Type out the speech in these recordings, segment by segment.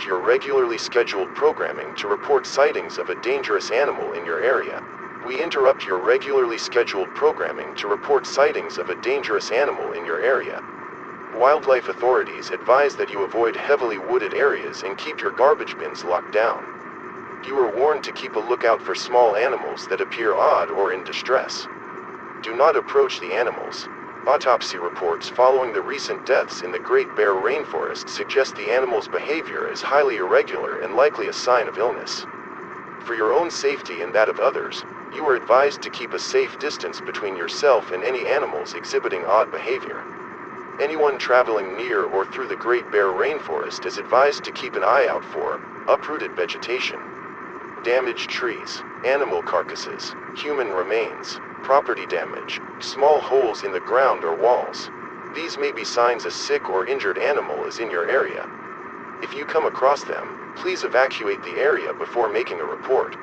interrupt your regularly scheduled programming to report sightings of a dangerous animal in your area. We interrupt your regularly scheduled programming to report sightings of a dangerous animal in your area. Wildlife authorities advise that you avoid heavily wooded areas and keep your garbage bins locked down. You are warned to keep a lookout for small animals that appear odd or in distress. Do not approach the animals. Autopsy reports following the recent deaths in the Great Bear Rainforest suggest the animal's behavior is highly irregular and likely a sign of illness. For your own safety and that of others, you are advised to keep a safe distance between yourself and any animals exhibiting odd behavior. Anyone traveling near or through the Great Bear Rainforest is advised to keep an eye out for uprooted vegetation, damaged trees, animal carcasses, human remains, property damage, small holes in the ground or walls. These may be signs a sick or injured animal is in your area. If you come across them, please evacuate the area before making a report.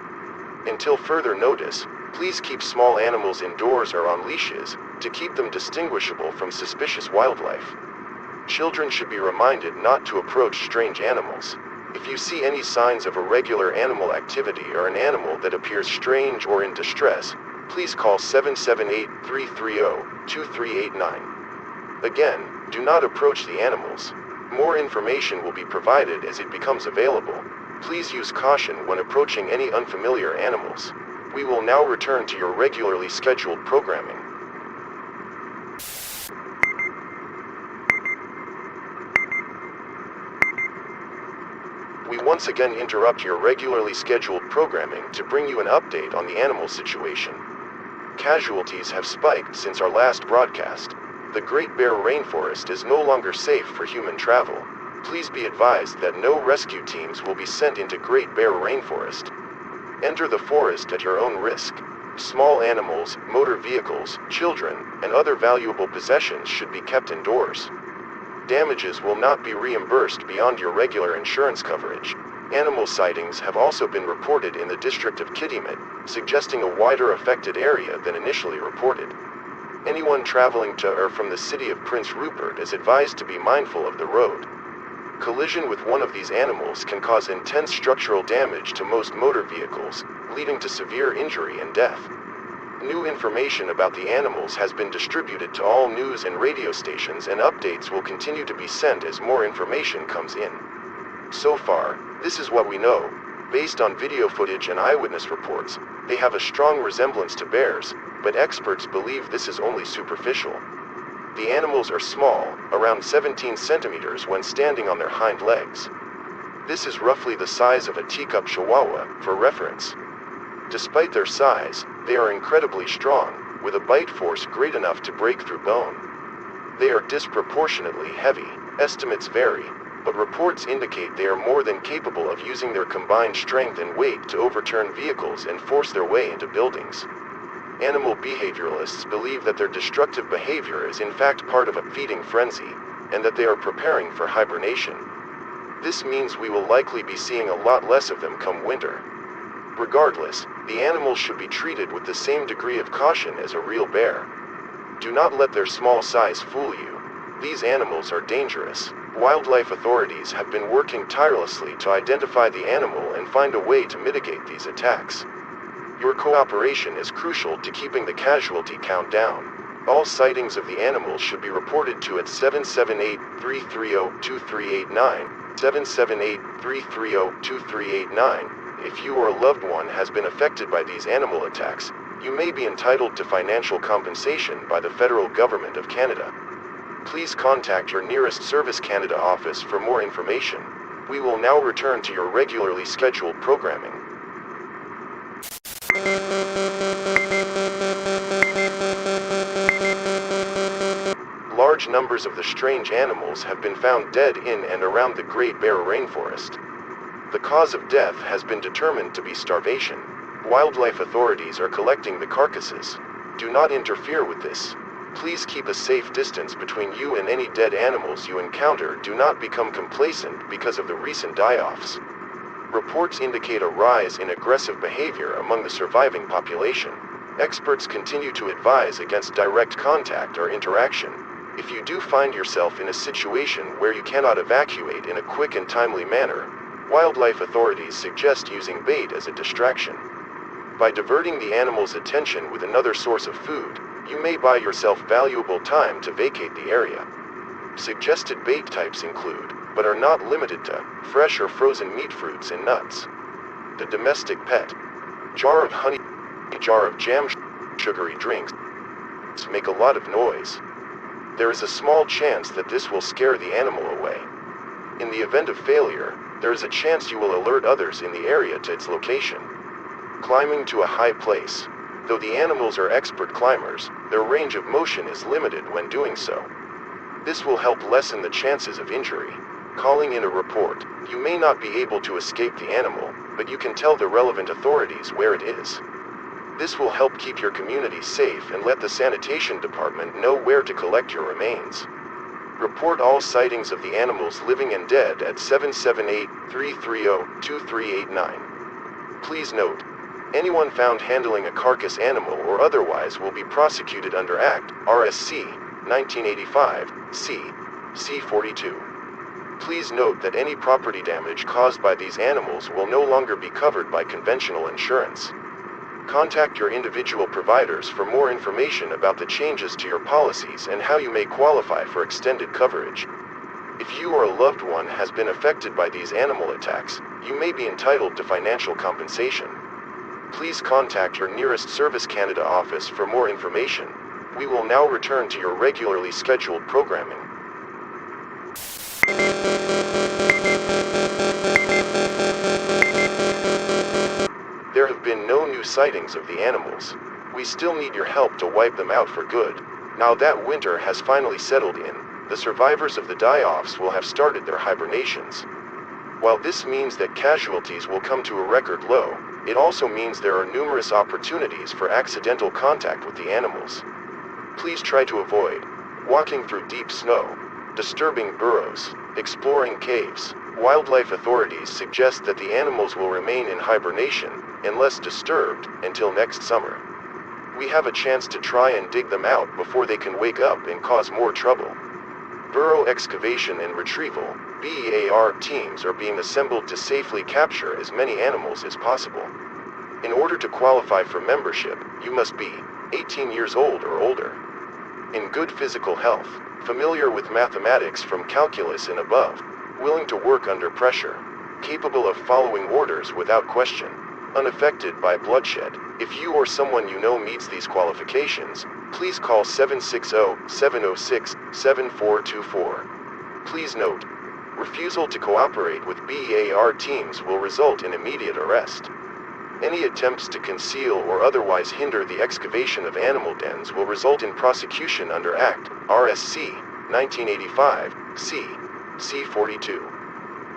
Until further notice, please keep small animals indoors or on leashes to keep them distinguishable from suspicious wildlife. Children should be reminded not to approach strange animals. If you see any signs of irregular animal activity or an animal that appears strange or in distress, please call 778-330-2389. Again, do not approach the animals. More information will be provided as it becomes available. Please use caution when approaching any unfamiliar animals. We will now return to your regularly scheduled programming. We once again interrupt your regularly scheduled programming to bring you an update on the animal situation. Casualties have spiked since our last broadcast. The Great Bear Rainforest is no longer safe for human travel. Please be advised that no rescue teams will be sent into Great Bear Rainforest. Enter the forest at your own risk. Small animals, motor vehicles, children, and other valuable possessions should be kept indoors. Damages will not be reimbursed beyond your regular insurance coverage. Animal sightings have also been reported in the district of Containment, suggesting a wider affected area than initially reported. Anyone traveling to or from the city of Prince Rupert is advised to be mindful of the road. Collision with one of these animals can cause intense structural damage to most motor vehicles, leading to severe injury and death. New information about the animals has been distributed to all news and radio stations, and updates will continue to be sent as more information comes in. So far, this is what we know. Based on video footage and eyewitness reports, they have a strong resemblance to bears, but experts believe this is only superficial. The animals are small, around 17 centimeters when standing on their hind legs. This is roughly the size of a teacup chihuahua, for reference. Despite their size, they are incredibly strong, with a bite force great enough to break through bone. They are disproportionately heavy. Estimates vary, but reports indicate they are more than capable of using their combined strength and weight to overturn vehicles and force their way into buildings. Animal behavioralists believe that their destructive behavior is in fact part of a feeding frenzy, and that they are preparing for hibernation. This means we will likely be seeing a lot less of them come winter. Regardless, the animals should be treated with the same degree of caution as a real bear. Do not let their small size fool you. These animals are dangerous. Wildlife authorities have been working tirelessly to identify the animal and find a way to mitigate these attacks. Your cooperation is crucial to keeping the casualty count down. All sightings of the animals should be reported to at 778-330-2389, 778-330-2389. If you or a loved one has been affected by these animal attacks, you may be entitled to financial compensation by the federal government of Canada. Please contact your nearest Service Canada office for more information. We will now return to your regularly scheduled programming. Large numbers of the strange animals have been found dead in and around the Great Bear Rainforest. The cause of death has been determined to be starvation. Wildlife authorities are collecting the carcasses. Do not interfere with this. Please keep a safe distance between you and any dead animals you encounter. Do not become complacent because of the recent die-offs. Reports indicate a rise in aggressive behavior among the surviving population. Experts continue to advise against direct contact or interaction. If you do find yourself in a situation where you cannot evacuate in a quick and timely manner, Wildlife authorities suggest using bait as a distraction. By diverting the animal's attention with another source of food, you may buy yourself valuable time to vacate the area. Suggested bait types include, but are not limited to, fresh or frozen meat, fruits, and nuts. The domestic pet. Jar of honey, jar of jam, sugary drinks make a lot of noise. There is a small chance that this will scare the animal away. In the event of failure, there is a chance you will alert others in the area to its location. Climbing to a high place. Though the animals are expert climbers, their range of motion is limited when doing so. This will help lessen the chances of injury. Calling in a report. You may not be able to escape the animal, but you can tell the relevant authorities where it is. This will help keep your community safe and let the sanitation department know where to collect your remains. Report all sightings of the animals, living and dead, at 778-330-2389. Please note, anyone found handling a carcass animal or otherwise will be prosecuted under Act, RSC, 1985, C-42. Please note that any property damage caused by these animals will no longer be covered by conventional insurance. Contact your individual providers for more information about the changes to your policies and how you may qualify for extended coverage. If you or a loved one has been affected by these animal attacks, you may be entitled to financial compensation. Please contact your nearest Service Canada office for more information. We will now return to your regularly scheduled programming. There have been no new sightings of the animals. We still need your help to wipe them out for good. Now that winter has finally settled in, the survivors of the die-offs will have started their hibernations. While this means that casualties will come to a record low, it also means there are numerous opportunities for accidental contact with the animals. Please try to avoid walking through deep snow, disturbing burrows, exploring caves. Wildlife authorities suggest that the animals will remain in hibernation, unless disturbed, until next summer. We have a chance to try and dig them out before they can wake up and cause more trouble. Burrow excavation and retrieval, BEAR teams are being assembled to safely capture as many animals as possible. In order to qualify for membership, you must be 18 years old or older, in good physical health, familiar with mathematics from calculus and above, willing to work under pressure, capable of following orders without question, unaffected by bloodshed. If you or someone you know meets these qualifications, please call 760-706-7424. Please note, refusal to cooperate with BEAR teams will result in immediate arrest. Any attempts to conceal or otherwise hinder the excavation of animal dens will result in prosecution under Act, RSC, 1985, C-42.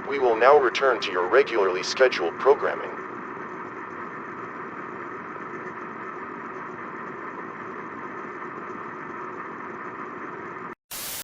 We will now return to your regularly scheduled programming.